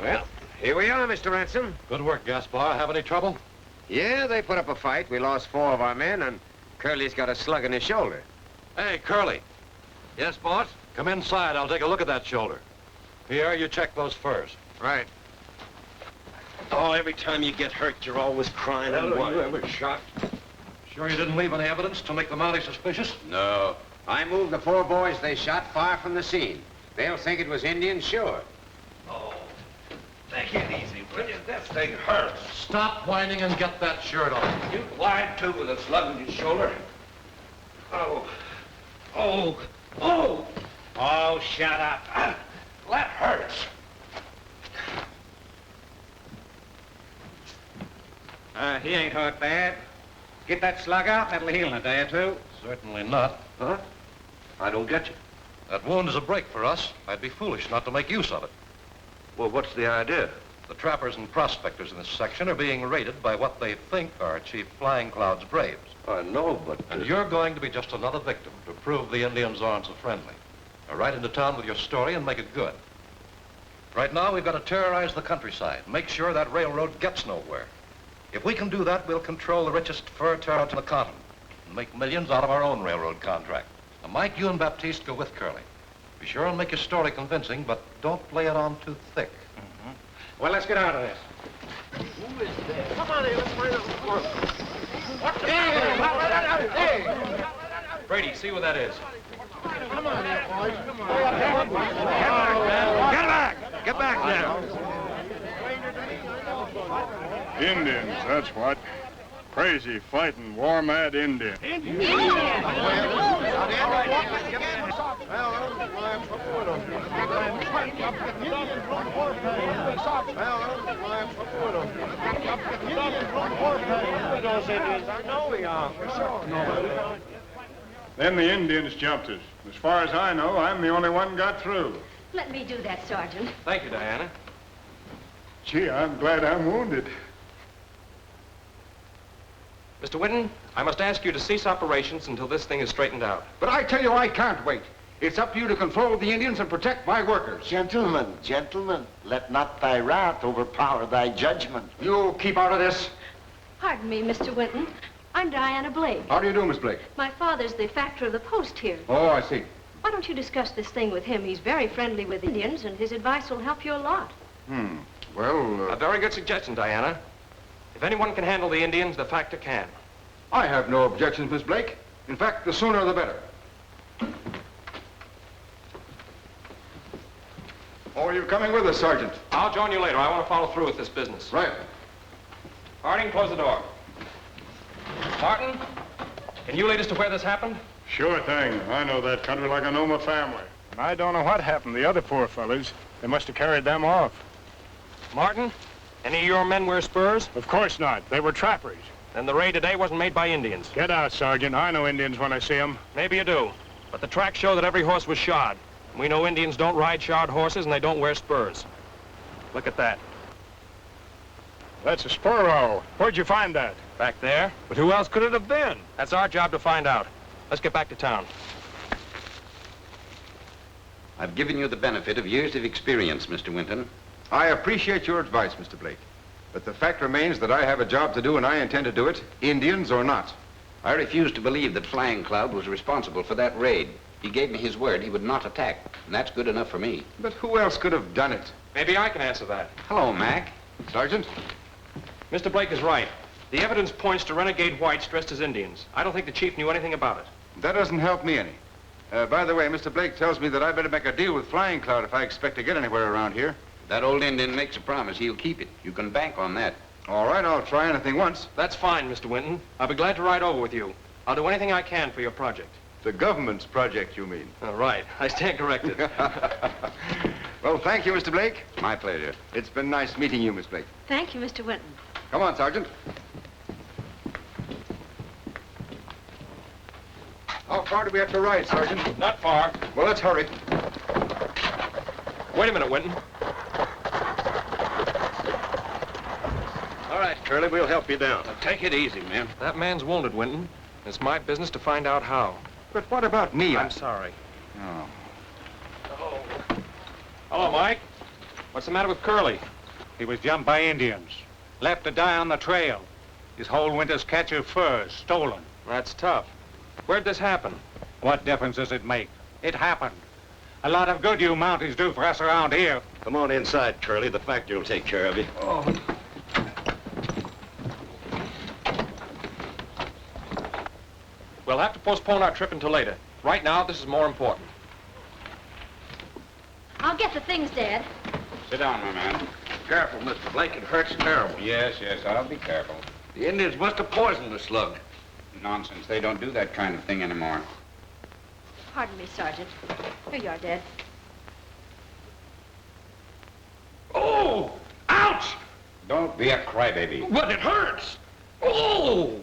Well, here we are, Mr. Ransom. Good work, Gaspar. Have any trouble? Yeah, they put up a fight. We lost 4 of our men, and Curly's got a slug in his shoulder. Hey, Curly. Yes, boss? Come inside. I'll take a look at that shoulder. Here, you check those first. Right. Oh, every time you get hurt, you're always crying and Were you whining. ever shot? Sure you didn't leave any evidence to make the Mountie suspicious? No. I moved the 4 boys they shot far from the scene. They'll think it was Indians, sure. Oh, take it easy, will you? This thing hurts. Stop whining and get that shirt on. You lied, too, with a slug in your shoulder. Oh. Oh. Oh. Oh, shut up. That hurts. He ain't hurt bad. Get that slug out, that'll heal in a day or 2. Certainly not. Huh? I don't get you. That wound is a break for us. I'd be foolish not to make use of it. Well, what's the idea? The trappers and prospectors in this section are being raided by what they think are Chief Flying Cloud's braves. I know, but... And you're going to be just another victim to prove the Indians aren't so friendly. Now, ride into town with your story and make it good. Right now, we've got to terrorize the countryside, make sure that railroad gets nowhere. If we can do that, we'll control the richest fur territory on the continent and make millions out of our own railroad contract. Now, Mike, you and Baptiste go with Curly. Be sure and make your story convincing, but don't lay it on too thick. Well, let's get out of this. Who is that? Come on in, let's find out what's Hey! Brady, see what that is. Come on in, boys. Come on. Get back! Get back now! Indians, that's what. Crazy, fighting, war-mad Indians. Then the Indians jumped us. As far as I know, I'm the only one got through. Let me do that, Sergeant. Thank you, Diana. Gee, I'm glad I'm wounded. Mr. Whitten, I must ask you to cease operations until this thing is straightened out. But I tell you, I can't wait. It's up to you to control the Indians and protect my workers. Gentlemen, let not thy wrath overpower thy judgment. You keep out of this. Pardon me, Mr. Winton. I'm Diana Blake. How do you do, Miss Blake? My father's the factor of the post here. Oh, I see. Why don't you discuss this thing with him? He's very friendly with Indians, and his advice will help you a lot. Well, A very good suggestion, Diana. If anyone can handle the Indians, the factor can. I have no objections, Miss Blake. In fact, the sooner the better. Oh, you're coming with us, Sergeant. I'll join you later. I want to follow through with this business. Right. Harding, close the door. Martin, can you lead us to where this happened? Sure thing. I know that country like I know my family. And I don't know what happened to the other poor fellas. They must have carried them off. Martin, any of your men wear spurs? Of course not. They were trappers. Then the raid today wasn't made by Indians. Get out, Sergeant. I know Indians when I see them. Maybe you do. But the tracks show that every horse was shod. We know Indians don't ride shod horses and they don't wear spurs. Look at that. That's a spur row. Where'd you find that? Back there. But who else could it have been? That's our job to find out. Let's get back to town. I've given you the benefit of years of experience, Mr. Winton. I appreciate your advice, Mr. Blake. But the fact remains that I have a job to do and I intend to do it, Indians or not. I refuse to believe that Flying Cloud was responsible for that raid. He gave me his word he would not attack, and that's good enough for me. But who else could have done it? Maybe I can answer that. Hello, Mac. Sergeant? Mr. Blake is right. The evidence points to renegade whites dressed as Indians. I don't think the chief knew anything about it. That doesn't help me any. By the way, Mr. Blake tells me that I better make a deal with Flying Cloud if I expect to get anywhere around here. That old Indian makes a promise. He'll keep it. You can bank on that. All right, I'll try anything once. That's fine, Mr. Winton. I'll be glad to ride over with you. I'll do anything I can for your project. The government's project, you mean? All right. I stand corrected. Well, thank you, Mr. Blake. My pleasure. It's been nice meeting you, Miss Blake. Thank you, Mr. Winton. Come on, Sergeant. How far do we have to ride, Sergeant? Not far. Well, let's hurry. Wait a minute, Winton. All right, Curly, we'll help you down. Now, take it easy, man. That man's wounded, Winton. It's my business to find out how. But what about me? I'm sorry. Oh. Hello, Mike. What's the matter with Curly? He was jumped by Indians. Left to die on the trail. His whole winter's catch of furs stolen. That's tough. Where'd this happen? What difference does it make? It happened. A lot of good you Mounties do for us around here. Come on inside, Curly. The factory will take care of you. We'll have to postpone our trip until later. Right now, this is more important. I'll get the things, Dad. Sit down, my man. Careful, Mr. Blake. It hurts terrible. Yes, I'll be careful. The Indians must have poisoned the slug. Nonsense. They don't do that kind of thing anymore. Pardon me, Sergeant. Here you are, Dad. Oh! Ouch! Don't be a crybaby. But it hurts! Oh!